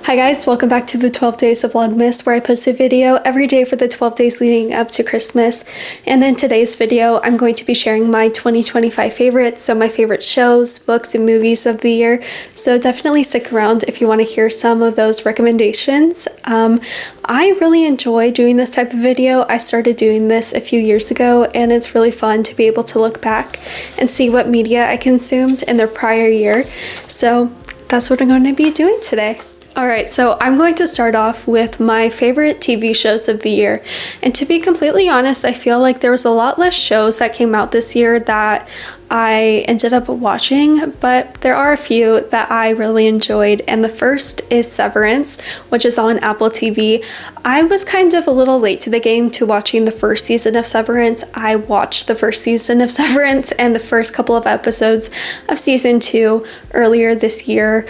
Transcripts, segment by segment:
Hi guys, welcome back to the 12 Days of Vlogmas, where I post a video every day for the 12 days leading up to Christmas. And in today's video, I'm going to be sharing my 2025 favorites, so my favorite shows, books, and movies of the year. So definitely stick around if you want to hear some of those recommendations. I really enjoy doing this type of video. I started doing this a few years ago, and it's really fun to be able to look back and see what media I consumed in the prior year. So that's what I'm going to be doing today. Alright, so I'm going to start off with my favorite TV shows of the year. And to be completely honest, I feel like there was a lot less shows that came out this year that I ended up watching, but there are a few that I really enjoyed, and the first is Severance, which is on Apple TV. I was kind of a little late to the game to watching the first season of Severance. I watched the first season of Severance and the first couple of episodes of season 2 earlier this year,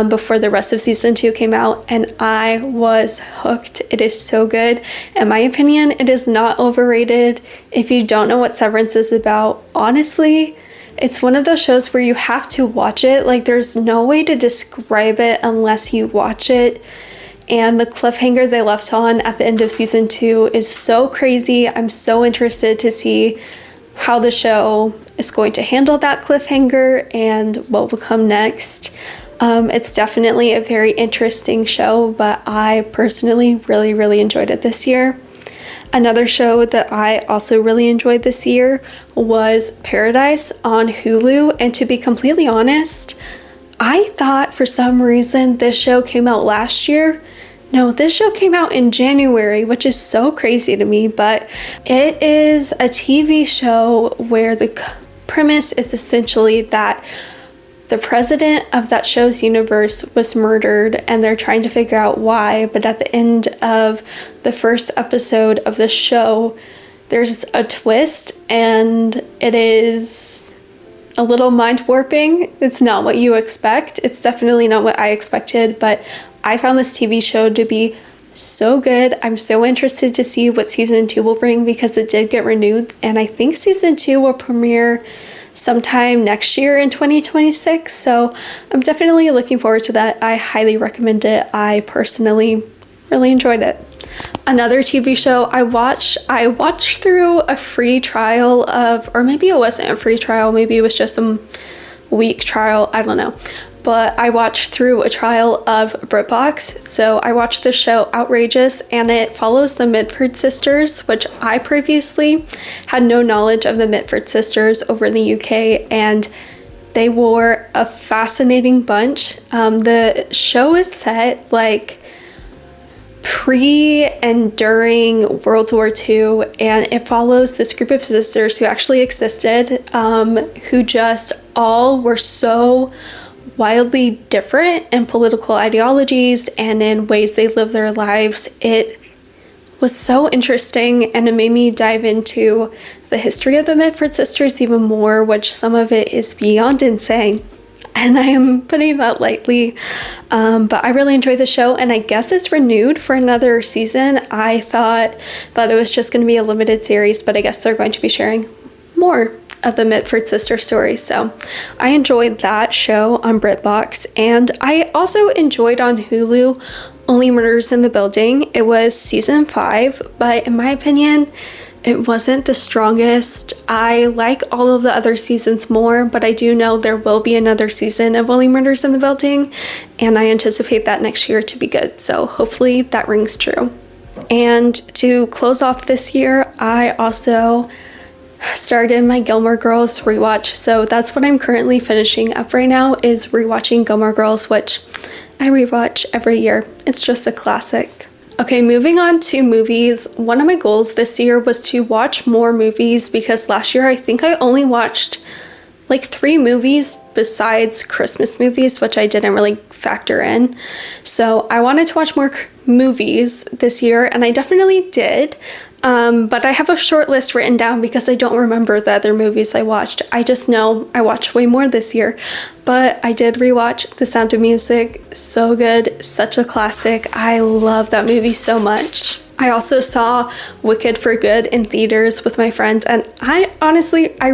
before the rest of season 2 came out, and I was hooked. It is so good. In my opinion, it is not overrated. If you don't know what Severance is about, honestly, it's one of those shows where you have to watch it. Like, there's no way to describe it unless you watch it. And the cliffhanger they left on at the end of season 2 is so crazy. I'm so interested to see how the show is going to handle that cliffhanger and what will come next. It's definitely a very interesting show, but I personally really enjoyed it this year. Another show that I also really enjoyed this year was Paradise on Hulu, and to be completely honest, I thought for some reason this show came out last year. No, this show came out in January, which is so crazy to me, but it is a TV show where the premise is essentially that the president of that show's universe was murdered, and they're trying to figure out why, but at the end of the first episode of the show, there's a twist, and it is a little mind-warping. It's not what you expect. It's definitely not what I expected, but I found this TV show to be so good. I'm so interested to see what season 2 will bring, because it did get renewed, and I think season 2 will premiere sometime next year in 2026, so I'm definitely looking forward to that. I highly recommend it. I personally really enjoyed it. Another TV show I watched through a free trial of, or maybe it wasn't a free trial, maybe it was just a week trial, I don't know. But I watched through a trial of BritBox. So I watched the show Outrageous, and it follows the Mitford sisters, which I previously had no knowledge of the Mitford sisters over in the UK, and they were a fascinating bunch. The show is set like pre and during World War II, and it follows this group of sisters who actually existed, who just all were so wildly different in political ideologies and in ways they live their lives. It was so interesting, and it made me dive into the history of the Mitford sisters even more, which some of it is beyond insane, and I am putting that lightly. But I really enjoyed the show, and I guess it's renewed for another season. I thought that it was just going to be a limited series, but I guess they're going to be sharing more of the Mitford sister story. So I enjoyed that show on BritBox, and I also enjoyed on Hulu Only Murders in the Building. It was season 5, but in my opinion, it wasn't the strongest. I like all of the other seasons more, but I do know there will be another season of Only Murders in the Building, and I anticipate that next year to be good. So hopefully that rings true. And to close off this year, I also started my Gilmore Girls rewatch, so that's what I'm currently finishing up right now, is rewatching Gilmore Girls, which I rewatch every year. It's just a classic. Okay, moving on to movies. One of my goals this year was to watch more movies, because last year I think I only watched like 3 movies besides Christmas movies, which I didn't really factor in. So I wanted to watch more movies this year, and I definitely did. But I have a short list written down because I don't remember the other movies I watched. I just know I watched way more this year. But I did rewatch The Sound of Music. So good. Such a classic. I love that movie so much. I also saw Wicked for Good in theaters with my friends, and I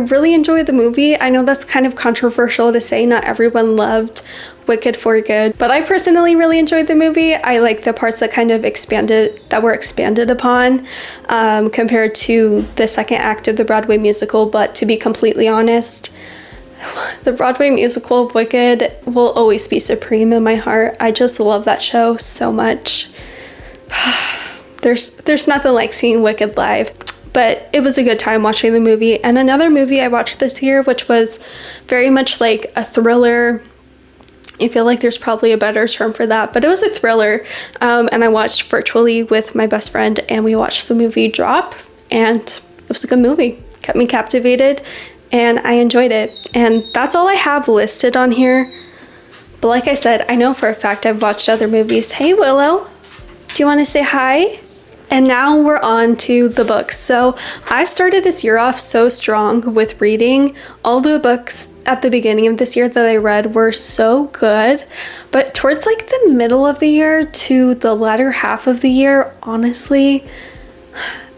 really enjoyed the movie. I know that's kind of controversial to say, not everyone loved Wicked for Good, but I personally really enjoyed the movie. I like the parts that kind of were expanded upon compared to the second act of the Broadway musical, but to be completely honest, the Broadway musical of Wicked will always be supreme in my heart. I just love that show so much. There's nothing like seeing Wicked live, but it was a good time watching the movie. And another movie I watched this year, which was very much like a thriller. I feel like there's probably a better term for that, but it was a thriller. And I watched virtually with my best friend, and we watched the movie Drop, and it was a good movie. Kept me captivated, and I enjoyed it. And that's all I have listed on here. But like I said, I know for a fact I've watched other movies. Hey, Willow, do you want to say hi? And now we're on to the books. So I started this year off so strong with reading. All the books at the beginning of this year that I read were so good, but towards like the middle of the year to the latter half of the year, honestly,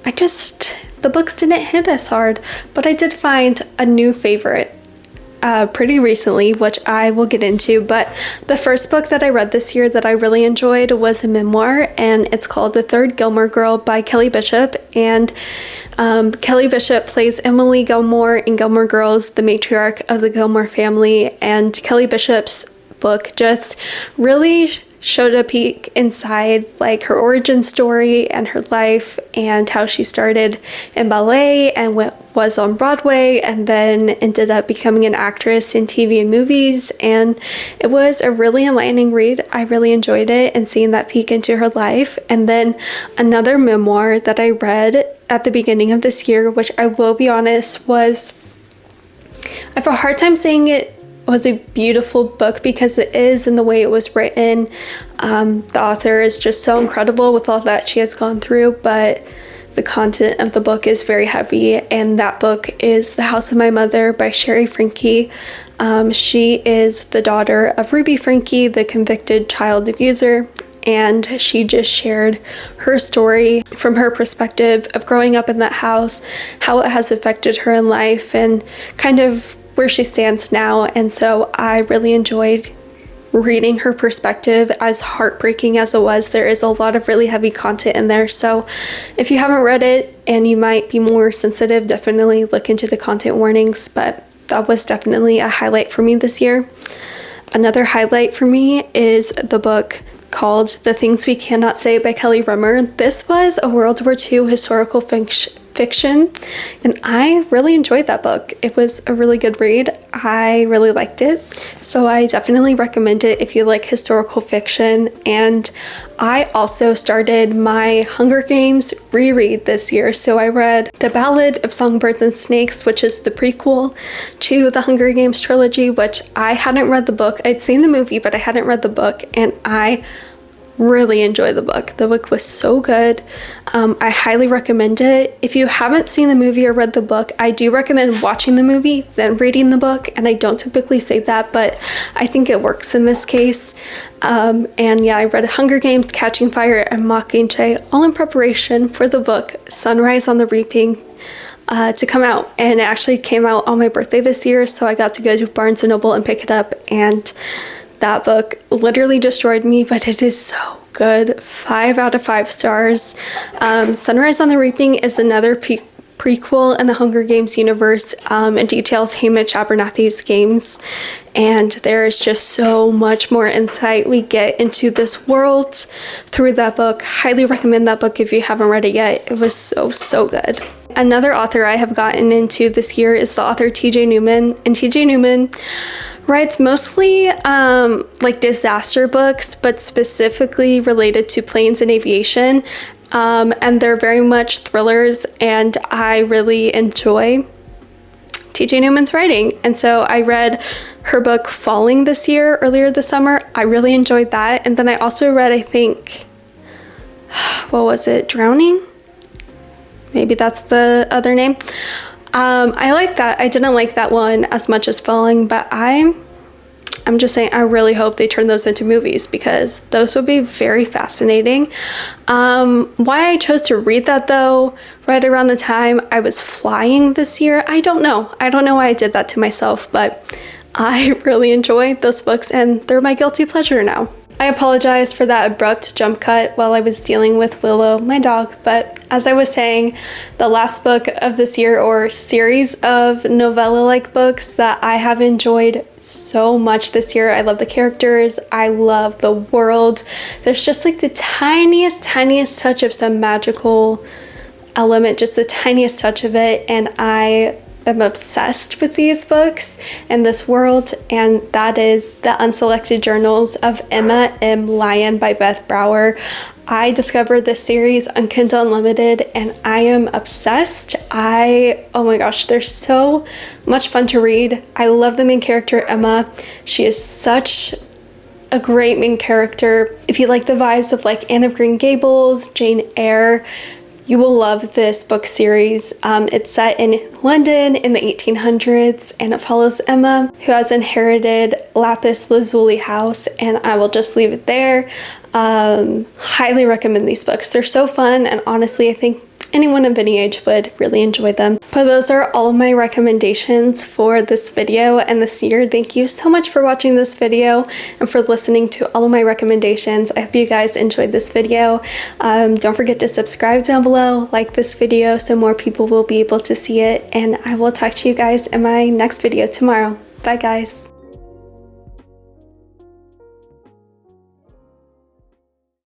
the books didn't hit as hard. But I did find a new favorite pretty recently, which I will get into. But the first book that I read this year that I really enjoyed was a memoir, and it's called The Third Gilmore Girl by Kelly Bishop. And Kelly Bishop plays Emily Gilmore in Gilmore Girls, the matriarch of the Gilmore family. And Kelly Bishop's book just really showed a peek inside like her origin story and her life, and how she started in ballet and was on Broadway and then ended up becoming an actress in TV and movies. And it was a really enlightening read. I really enjoyed it, and seeing that peek into her life. And then another memoir that I read at the beginning of this year, which I will be honest I have a hard time saying it was a beautiful book, because it is in the way it was written. The author is just so incredible with all that she has gone through, but the content of the book is very heavy, and that book is The House of My Mother by Sherry Franke. She is the daughter of Ruby Franke, the convicted child abuser, and she just shared her story from her perspective of growing up in that house, how it has affected her in life, and kind of where she stands now. And so I really enjoyed reading her perspective. As heartbreaking as it was, there is a lot of really heavy content in there. So if you haven't read it and you might be more sensitive, definitely look into the content warnings. But that was definitely a highlight for me this year. Another highlight for me is the book called The Things We Cannot Say by Kelly Rimmer. This was a World War II historical fiction, and I really enjoyed that book. It was a really good read. I really liked it, so I definitely recommend it if you like historical fiction. And I also started my Hunger Games reread this year, so I read The Ballad of Songbirds and Snakes, which is the prequel to the Hunger Games trilogy, which I hadn't read the book. I'd seen the movie, but I hadn't read the book, and I really enjoyed the book. The book was so good. I highly recommend it. If you haven't seen the movie or read the book, I do recommend watching the movie, then reading the book. And I don't typically say that, but I think it works in this case. And yeah, I read Hunger Games, Catching Fire, and Mockingjay, all in preparation for the book Sunrise on the Reaping to come out. And it actually came out on my birthday this year, so I got to go to Barnes & Noble and pick it up, and that book literally destroyed me, but it is so good. 5 out of 5 stars. Sunrise on the Reaping is another prequel in the Hunger Games universe. It details Hamish Abernathy's games, and there is just so much more insight we get into this world through that book. Highly recommend that book if you haven't read it yet. It was so good. Another author I have gotten into this year is the author TJ Newman, and TJ Newman writes mostly like disaster books, but specifically related to planes and aviation, and they're very much thrillers, and I really enjoy TJ Newman's writing. And so I read her book Falling this year, earlier this summer. I really enjoyed that. And then I also read, I think, what was it, Drowning? Maybe that's the other name. I like that. I didn't like that one as much as Falling, but I I'm just saying, I really hope they turn those into movies because those would be very fascinating. Why I chose to read that though, right around the time I was flying this year, I don't know. I don't know why I did that to myself, but I really enjoy those books and they're my guilty pleasure now. I apologize for that abrupt jump cut while I was dealing with Willow, my dog, but as I was saying, the last book of this year, or series of novella-like books that I have enjoyed so much this year. I love the characters, I love the world. There's just like the tiniest touch of some magical element, just the tiniest touch of it, and I am obsessed with these books and this world, and that is The Unselected Journals of Emma M. Lyon by Beth Brower. I discovered this series on Kindle Unlimited and I am obsessed. Oh my gosh, they're so much fun to read. I love the main character, Emma. She is such a great main character. If you like the vibes of like Anne of Green Gables, Jane Eyre, you will love this book series. It's set in London in the 1800s and it follows Emma, who has inherited lapis lazuli house, and I will just leave it there. Highly recommend these books. They're so fun, and honestly I think anyone of any age would really enjoy them. But those are all of my recommendations for this video and this year. Thank you so much for watching this video and for listening to all of my recommendations. I hope you guys enjoyed this video. Don't forget to subscribe down below, like this video so more people will be able to see it, and I will talk to you guys in my next video tomorrow. Bye guys.